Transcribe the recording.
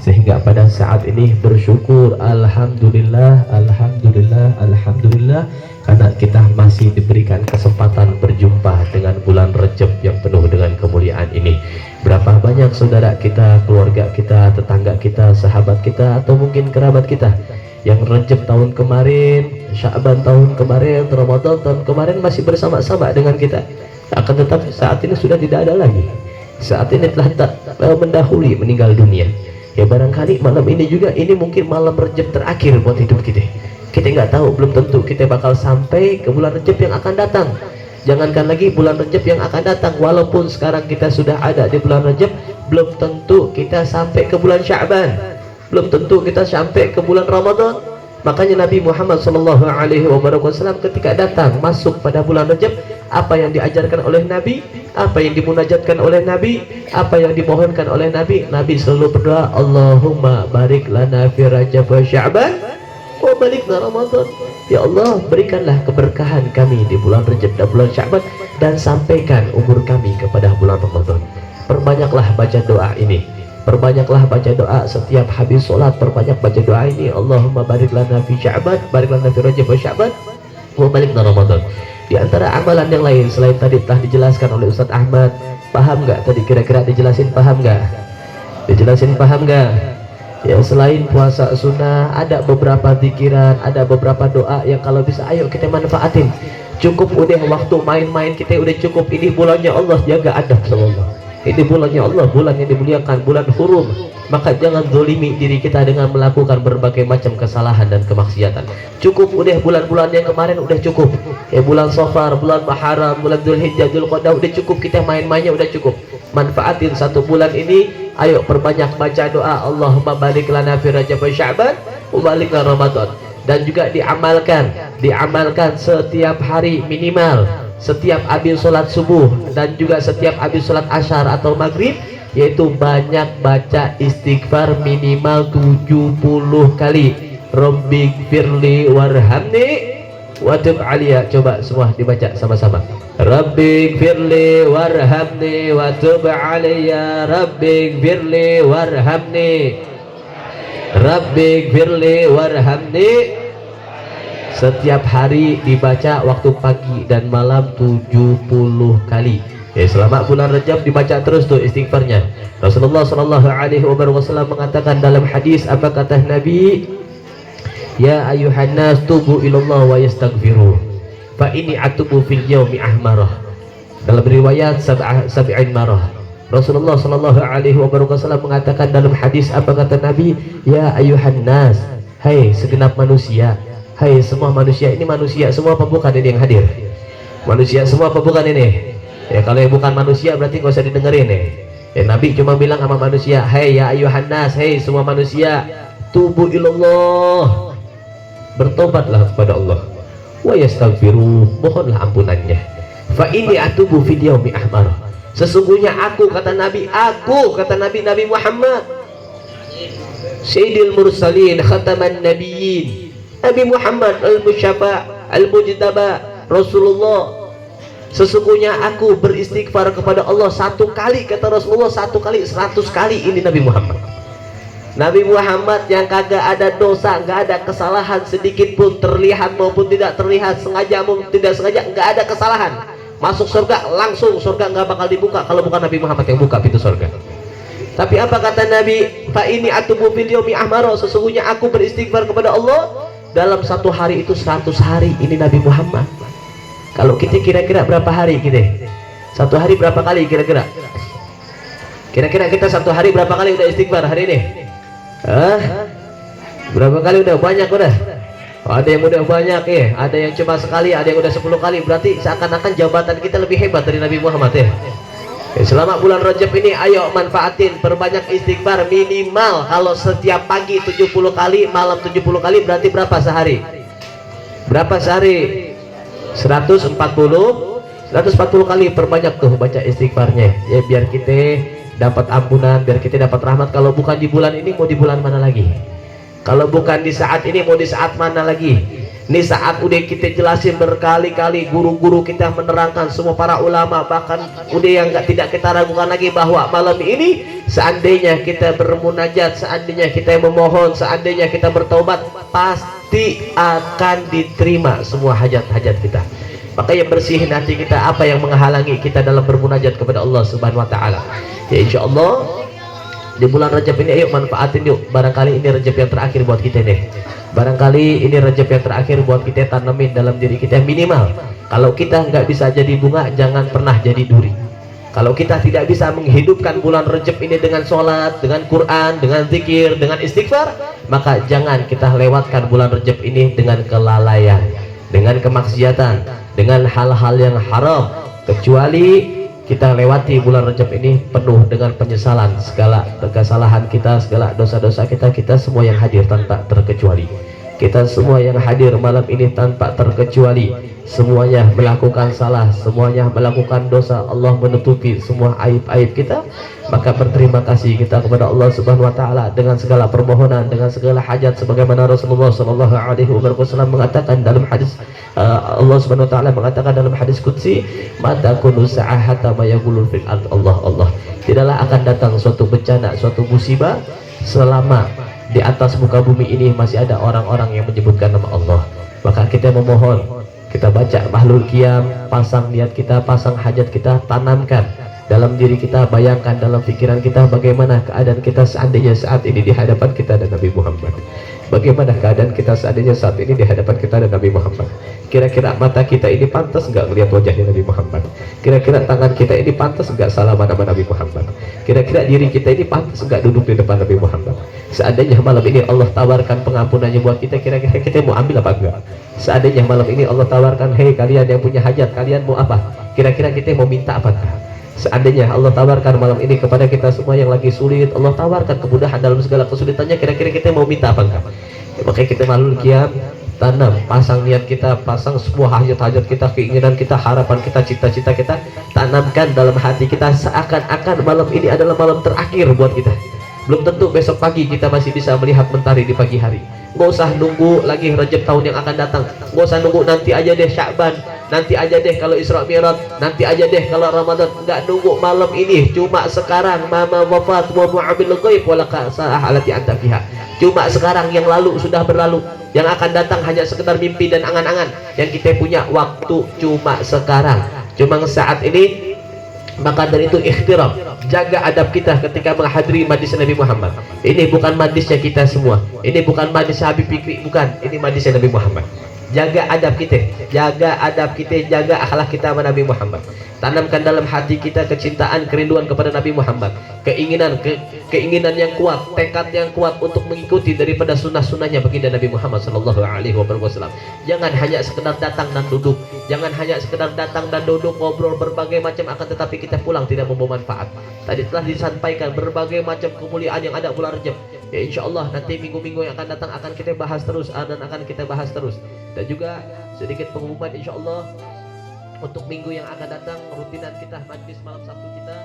sehingga pada saat ini bersyukur, alhamdulillah, alhamdulillah, alhamdulillah, karena kita masih diberikan kesempatan berjumpa dengan bulan Rajab yang penuh dengan kemuliaan ini. Berapa banyak saudara kita, keluarga kita, tetangga kita, sahabat kita, atau mungkin kerabat kita yang Rajab tahun kemarin, Sya'ban tahun kemarin, Ramadan tahun kemarin masih bersama-sama dengan kita, akan tetapi saat ini sudah tidak ada lagi. Saat ini telah mendahului meninggal dunia. Ya barangkali malam ini juga, ini mungkin malam Rajab terakhir buat hidup kita. Kita nggak tahu, belum tentu kita bakal sampai ke bulan Rajab yang akan datang. Jangankan lagi bulan Rajab yang akan datang, walaupun sekarang kita sudah ada di bulan Rajab, belum tentu kita sampai ke bulan Sya'ban, belum tentu kita sampai ke bulan Ramadan. Makanya Nabi Muhammad SAW ketika datang masuk pada bulan Rajab, apa yang diajarkan oleh Nabi, apa yang dimunajatkan oleh Nabi, apa yang dimohonkan oleh Nabi, Nabi selalu berdoa, Allahumma barik lana fi Rajab wa Sya'ban wa barik lana Ramadan. Ya Allah, berikanlah keberkahan kami di bulan Rajab dan bulan Sya'ban, dan sampaikan umur kami kepada bulan Ramadan. Perbanyaklah baca doa ini, perbanyaklah baca doa setiap habis sholat, perbanyak baca doa ini, Allahumma barik lana fi Sya'ban, barik lana fi Rajab wa Sya'ban wa barik lana Ramadan. Di antara amalan yang lain selain tadi telah dijelaskan oleh Ustadz Ahmad, paham nggak tadi kira-kira dijelasin, paham nggak? Dijelasin paham nggak? Ya, selain puasa sunnah ada beberapa zikiran, ada beberapa doa yang kalau bisa ayo kita manfaatin. Cukup udah waktu main-main kita udah cukup. Ini bulannya Allah, jaga adab sama Allah. Ini bulannya Allah, bulan yang dimuliakan, bulan hurum. Maka jangan zolimi diri kita dengan melakukan berbagai macam kesalahan dan kemaksiatan. Cukup udah bulan-bulan yang kemarin udah cukup. Ya bulan Safar, bulan Muharram, bulan Dzulhijjah, Dzulqa'dah udah cukup, kita main-mainnya udah cukup. Manfaatin satu bulan ini, ayo perbanyak baca doa Allahumma barik lana fi Rajab wa Sya'ban wa barik lana Ramadan. Dan juga diamalkan setiap hari minimal, setiap habis sholat subuh dan juga setiap habis sholat asyar atau maghrib, yaitu banyak baca istighfar minimal 70 kali. Rabbighfirli warhamni wa tub alayya. Coba semua dibaca sama-sama. Rabbighfirli warhamni wa tub alayya. Rabbighfirli warhamni. Rabbighfirli warhamni. Setiap hari dibaca waktu pagi dan malam 70 kali. Ya, selama bulan Rajab dibaca terus tuh istighfarnya. Rasulullah SAW mengatakan dalam hadis, apa kata Nabi? Ya ayuhan nas tubu ilallah wa yastaghfiru fa inni atubu fil yaumi ahmarah. Dalam riwayat sab'in marah. Rasulullah SAW mengatakan dalam hadis, apa kata Nabi? Ya ayuhan nas, hai segenap manusia, hai semua manusia. Ini manusia semua apa bukan ini yang hadir? Manusia semua apa bukan ini? Ya kalau yang bukan manusia berarti nggak usah didengerin ya. Ya Nabi cuma bilang sama manusia, hai ya ayuhan nas, hai semua manusia, tubu ilallah, bertobatlah kepada Allah, wa yastaghfiru, mohonlah ampunannya. Fa inni atubu fil yaumi ahmar. Sesungguhnya aku, kata Nabi, aku, kata Nabi Muhammad, Sayyidil Mursalin, Khataman Nabiyyin, Nabi Muhammad al-Musyafa' al-Mujtaba, Rasulullah. Sesungguhnya aku beristighfar kepada Allah satu kali, kata Rasulullah, satu kali 100 kali. Ini Nabi Muhammad. Nabi Muhammad yang kagak ada dosa, nggak ada kesalahan sedikit pun, terlihat maupun tidak terlihat, sengaja maupun tidak sengaja, nggak ada kesalahan. Masuk surga langsung, surga nggak bakal dibuka kalau bukan Nabi Muhammad yang buka pintu surga. Tapi apa kata Nabi? Fa ini atubu fil yaumi ahmaro. Sesungguhnya aku beristighfar kepada Allah dalam satu hari itu 100 hari. Ini Nabi Muhammad. Kalau kita kira-kira berapa hari kita? Satu hari berapa kali kira-kira? Kira-kira kita satu hari berapa kali udah istighfar hari ini? Berapa kali udah? Banyak udah? Ada yang udah banyak ya, ada yang cuma sekali, ada yang udah 10 kali. Berarti seakan-akan jabatan kita lebih hebat dari Nabi Muhammad ya. Selama bulan Rajab ini ayo manfaatin, perbanyak istighfar minimal. Kalau setiap pagi 70 kali, malam 70 kali, berarti berapa sehari? Berapa sehari? 140 kali. Perbanyak tuh baca istighfarnya ya, biar kita dapat ampunan, biar kita dapat rahmat. Kalau bukan di bulan ini, mau di bulan mana lagi? Kalau bukan di saat ini, mau di saat mana lagi? Ini saat udah kita jelasin berkali-kali, guru-guru kita menerangkan, semua para ulama, bahkan udah yang tidak kita ragukan lagi bahwa malam ini seandainya kita bermunajat, seandainya kita memohon, seandainya kita bertobat, pasti akan diterima semua hajat-hajat kita. Makanya bersihin hati kita, apa yang menghalangi kita dalam bermunajat kepada Allah Subhanahu wa taala. Ya insyaallah di bulan Rajab ini ayo manfaatin yuk. Barangkali ini Rajab yang terakhir buat kita nih. Barangkali ini Rajab yang terakhir buat kita tanemin dalam diri kita. Minimal kalau kita nggak bisa jadi bunga, jangan pernah jadi duri. Kalau kita tidak bisa menghidupkan bulan Rajab ini dengan sholat, dengan Quran, dengan zikir, dengan istighfar, maka jangan kita lewatkan bulan Rajab ini dengan kelalaian, dengan kemaksiatan, dengan hal-hal yang haram. Kecuali kita lewati bulan Rajab ini penuh dengan penyesalan, segala kesalahan kita, segala dosa-dosa kita, kita semua yang hadir tanpa terkecuali. Kita semua yang hadir malam ini tanpa terkecuali, semuanya melakukan salah, semuanya melakukan dosa. Allah menutupi semua aib-aib kita. Maka berterima kasih kita kepada Allah Subhanahu wa taala dengan segala permohonan, dengan segala hajat, sebagaimana Rasulullah sallallahu alaihi wasallam mengatakan dalam hadis, Allah Subhanahu wa taala mengatakan dalam hadis qudsi, mata kunu sa'ahata ma yaqulul fil ard. Allah tidaklah akan datang suatu bencana, suatu musibah selama di atas muka bumi ini masih ada orang-orang yang menyebutkan nama Allah. Maka kita memohon, kita baca mahlul qiyam, pasang niat kita, pasang hajat kita, tanamkan dalam diri kita, bayangkan dalam pikiran kita bagaimana keadaan kita seandainya saat ini di hadapan kita dan Nabi Muhammad. Bagaimana keadaan kita seandainya saat ini di hadapan kita dan Nabi Muhammad. Kira-kira mata kita ini pantas nggak melihat wajahnya Nabi Muhammad? Kira-kira tangan kita ini pantas nggak salaman sama Nabi Muhammad? Kira-kira diri kita ini pantas nggak duduk di depan Nabi Muhammad? Seandainya malam ini Allah tawarkan pengampunannya buat kita, kira-kira kita mau ambil apa enggak? Seandainya malam ini Allah tawarkan, hei kalian yang punya hajat, kalian mau apa? Kira-kira kita mau minta apa enggak? Seandainya Allah tawarkan malam ini kepada kita semua yang lagi sulit, Allah tawarkan kemudahan dalam segala kesulitannya, kira-kira kita mau minta apa enggak? Ya, makanya kita mahlul qiyam, tanam, pasang niat kita, pasang semua hajat-hajat kita, keinginan kita, harapan kita, cita-cita kita, tanamkan dalam hati kita seakan-akan malam ini adalah malam terakhir buat kita. Belum tentu besok pagi kita masih bisa melihat mentari di pagi hari. Nggak usah nunggu lagi Rajab tahun yang akan datang, nggak usah nunggu nanti aja deh Sya'ban, nanti aja deh kalau Isra Mi'raj, nanti aja deh kalau Ramadan. Nggak nunggu, malam ini cuma sekarang. Mama wafat wa mu'amil ghaib wala sa'ah alati anta fiha. Cuma sekarang, yang lalu sudah berlalu, yang akan datang hanya sekedar mimpi dan angan-angan. Yang kita punya waktu cuma sekarang, cuma saat ini. Maka dari itu ikhtiram, jaga adab kita ketika menghadiri majlis Nabi Muhammad. Ini bukan majlisnya kita semua, ini bukan majlis Habib Fikri, bukan, ini majlisnya Nabi Muhammad. Jaga adab kita, jaga adab kita, jaga akhlak kita sama Nabi Muhammad. Tanamkan dalam hati kita kecintaan, kerinduan kepada Nabi Muhammad, keinginan yang kuat, tekad yang kuat untuk mengikuti daripada sunnah-sunnahnya baginda Nabi Muhammad sallallahu alaihi wasallam. Jangan hanya sekedar datang dan duduk, jangan hanya sekedar datang dan duduk ngobrol berbagai macam, akan tetapi kita pulang tidak membawa manfaat. Tadi telah disampaikan berbagai macam kemuliaan yang ada bulan Rajab. Ya insya Allah nanti minggu-minggu yang akan datang akan kita bahas terus, dan akan kita bahas terus. Dan juga sedikit pengumuman, insya Allah untuk minggu yang akan datang rutinan kita majlis malam Sabtu kita